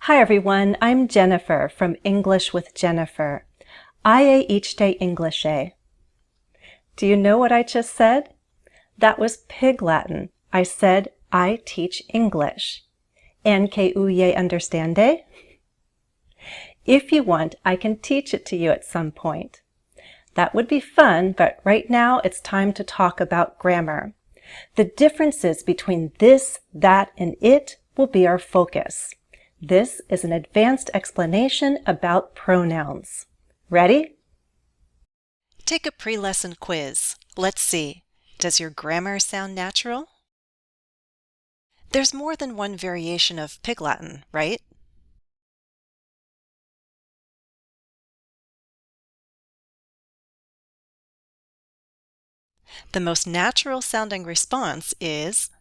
Hi everyone, I'm Jennifer from English with Jennifer. IA each day English. Do you know what I just said? That was Pig Latin. I said I teach English. En que huye understande? If you want, I can teach it to you at some point. That would be fun, but right now it's time to talk about grammar. The differences between this, that, and it will be our focus. This is an advanced explanation about pronouns. Ready? Take a pre-lesson quiz. Let's see. Does your grammar sound natural? There's more than one variation of Pig Latin, right? The most natural sounding response is,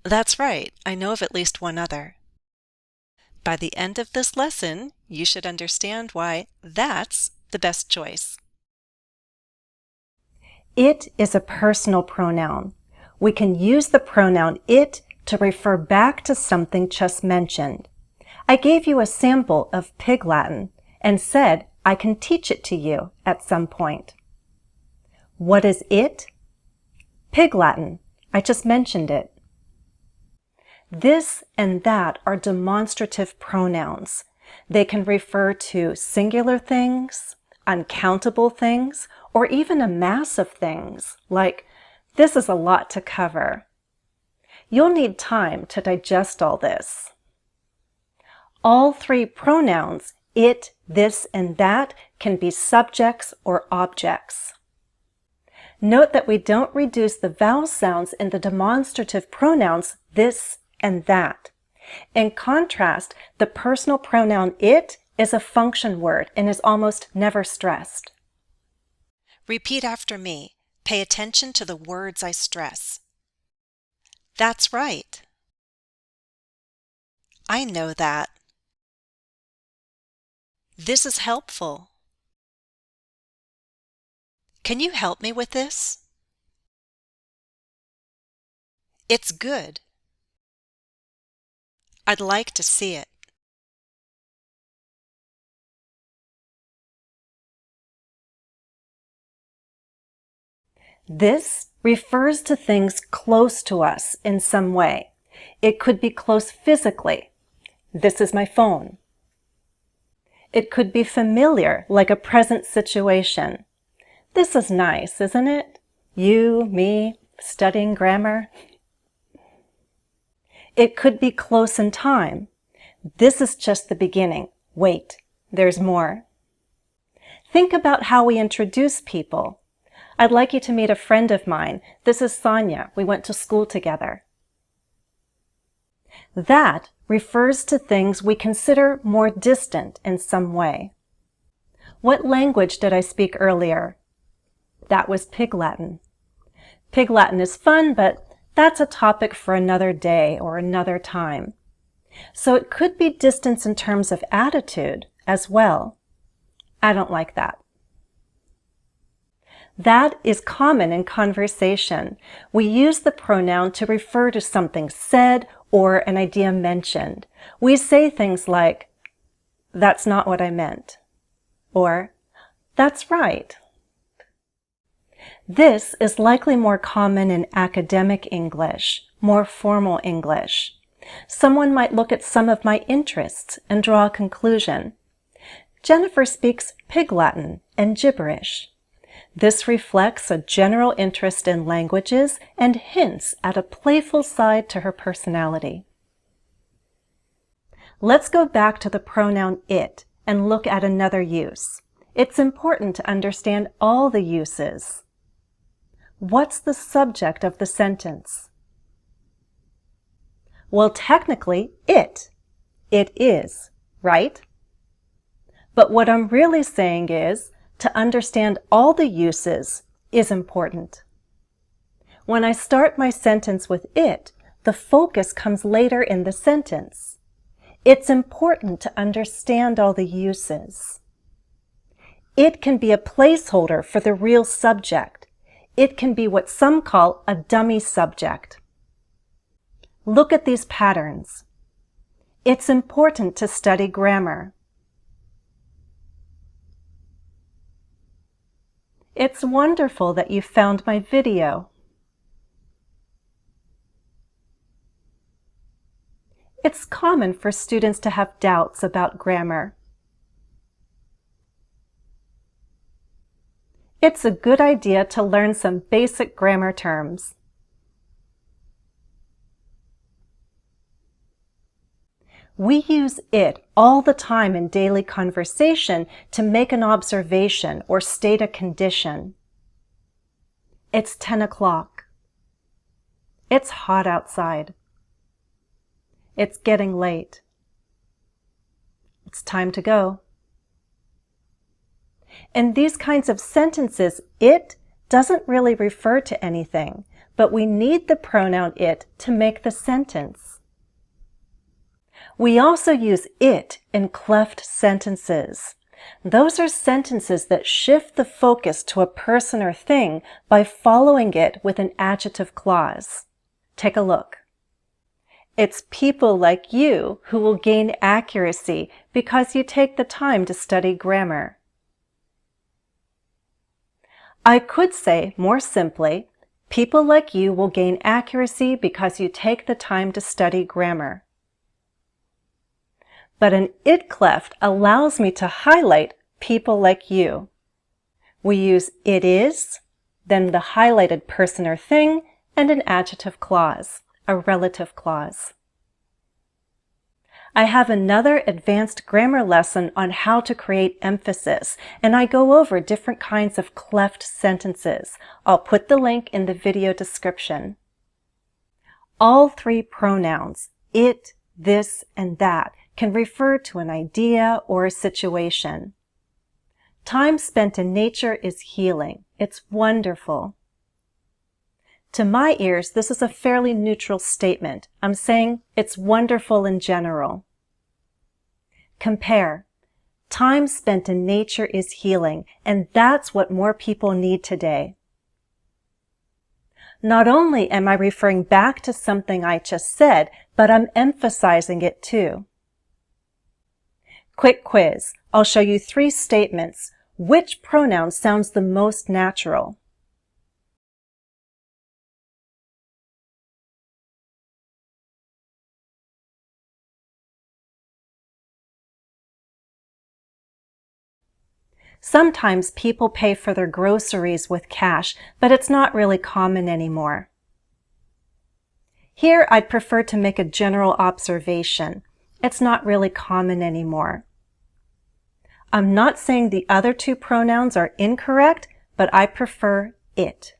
"That's right, I know of at least one other." By the end of this lesson, you should understand why that's the best choice. It is a personal pronoun. We can use the pronoun it to refer back to something just mentioned. I gave you a sample of Pig Latin and said I can teach it to you at some point. What is it? Pig Latin. I just mentioned it. This and that are demonstrative pronouns. They can refer to singular things, uncountable things, or even a mass of things, like, this is a lot to cover. You'll need time to digest all this. All three pronouns, it, this, and that, can be subjects or objects. Note that we don't reduce the vowel sounds in the demonstrative pronouns this and that. In contrast, the personal pronoun it is a function word and is almost never stressed. Repeat after me. Pay attention to the words I stress. That's right. I know that. This is helpful. Can you help me with this? It's good. I'd like to see it. This refers to things close to us in some way. It could be close physically. This is my phone. It could be familiar, like a present situation. This is nice, isn't it? You, me, studying grammar. It could be close in time. This is just the beginning. Wait, there's more. Think about how we introduce people. I'd like you to meet a friend of mine. This is Sonia. We went to school together. That refers to things we consider more distant in some way. What language did I speak earlier? That was Pig Latin. Pig Latin is fun, but that's a topic for another day or another time. So it could be distance in terms of attitude as well. I don't like that. That is common in conversation. We use the pronoun to refer to something said or an idea mentioned. We say things like, "That's not what I meant," or "That's right." This is likely more common in academic English, more formal English. Someone might look at some of my interests and draw a conclusion. Jennifer speaks Pig Latin and gibberish. This reflects a general interest in languages and hints at a playful side to her personality. Let's go back to the pronoun it and look at another use. It's important to understand all the uses. What's the subject of the sentence? Well, technically, it is, right? But what I'm really saying is, to understand all the uses is important. When I start my sentence with it, the focus comes later in the sentence. It's important to understand all the uses. It can be a placeholder for the real subject. It can be what some call a dummy subject. Look at these patterns. It's important to study grammar. It's wonderful that you found my video. It's common for students to have doubts about grammar. It's a good idea to learn some basic grammar terms. We use it all the time in daily conversation to make an observation or state a condition. It's 10 o'clock. It's hot outside. It's getting late. It's time to go. In these kinds of sentences, it doesn't really refer to anything, but we need the pronoun it to make the sentence. We also use it in cleft sentences. Those are sentences that shift the focus to a person or thing by following it with an adjective clause. Take a look. It's people like you who will gain accuracy because you take the time to study grammar. I could say more simply, people like you will gain accuracy because you take the time to study grammar. But an it cleft allows me to highlight people like you. We use it is, then the highlighted person or thing, and an adjective clause, a relative clause. I have another advanced grammar lesson on how to create emphasis, and I go over different kinds of cleft sentences. I'll put the link in the video description. All three pronouns, it, this, and that, can refer to an idea or a situation. Time spent in nature is healing. It's wonderful. To my ears, this is a fairly neutral statement. I'm saying it's wonderful in general. Compare. Time spent in nature is healing, and that's what more people need today. Not only am I referring back to something I just said, but I'm emphasizing it too. Quick quiz. I'll show you 3 statements. Which pronoun sounds the most natural? Sometimes people pay for their groceries with cash, but it's not really common anymore. Here, I'd prefer to make a general observation. It's not really common anymore. I'm not saying the other 2 pronouns are incorrect, but I prefer it.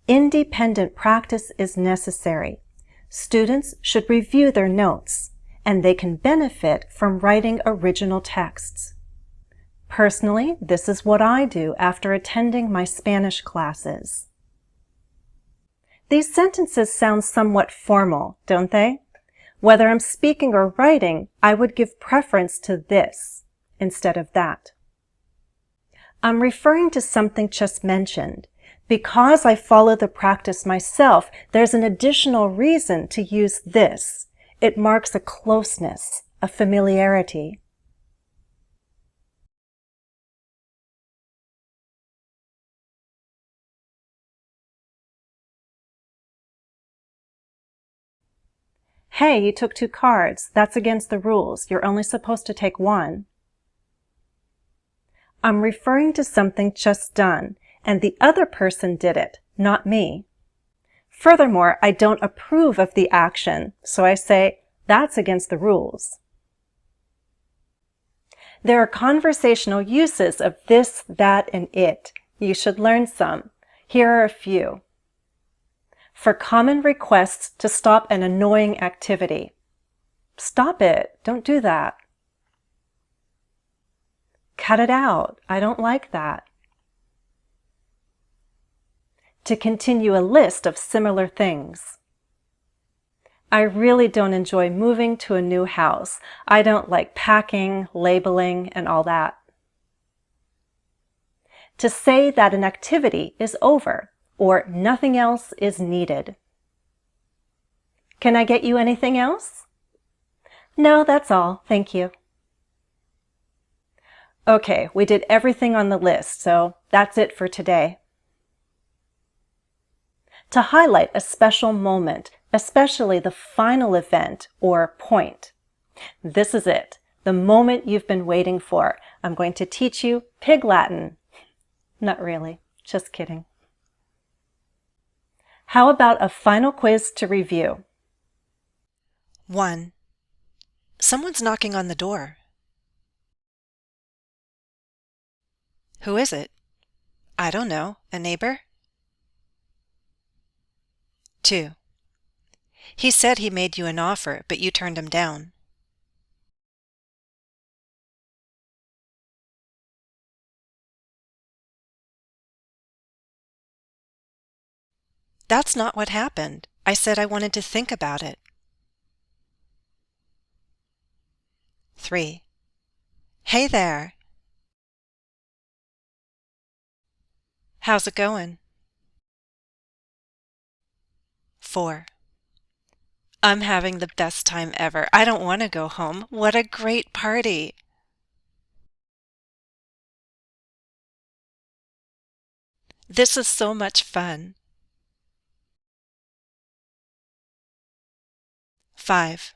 Independent practice is necessary. Students should review their notes, and they can benefit from writing original texts. Personally, this is what I do after attending my Spanish classes. These sentences sound somewhat formal, don't they? Whether I'm speaking or writing, I would give preference to this instead of that. I'm referring to something just mentioned. Because I follow the practice myself, there's an additional reason to use this. It marks a closeness, a familiarity. Hey, you took 2 cards. That's against the rules. You're only supposed to take 1. I'm referring to something just done, and the other person did it, not me. Furthermore, I don't approve of the action, so I say, that's against the rules. There are conversational uses of this, that, and it. You should learn some. Here are a few. For common requests to stop an annoying activity. Stop it. Don't do that. Cut it out. I don't like that. To continue a list of similar things. I really don't enjoy moving to a new house. I don't like packing, labeling, and all that. To say that an activity is over or nothing else is needed. Can I get you anything else? No, that's all. Thank you. Okay, we did everything on the list, so that's it for today. To highlight a special moment, especially the final event or point. This is it, the moment you've been waiting for. I'm going to teach you Pig Latin. Not really, just kidding. How about a final quiz to review? 1. Someone's knocking on the door. Who is it? I don't know. A neighbor? 2. He said he made you an offer, but you turned him down. 'That's not what happened. I said I wanted to think about it. 3. Hey there. How's it going? 4. I'm having the best time ever. I don't want to go home. What a great party. This is so much fun. 5.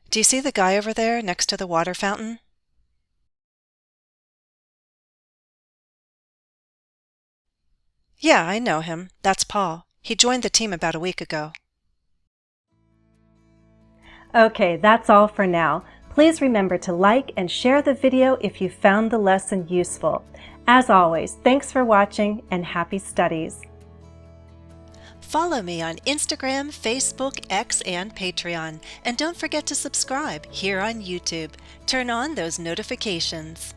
Do you see the guy over there next to the water fountain? Yeah, I know him. That's Paul. He joined the team about a week ago. Okay, that's all for now. Please remember to like and share the video if you found the lesson useful. As always, thanks for watching and happy studies. Follow me on Instagram, Facebook, X, and Patreon. And don't forget to subscribe here on YouTube. Turn on those notifications.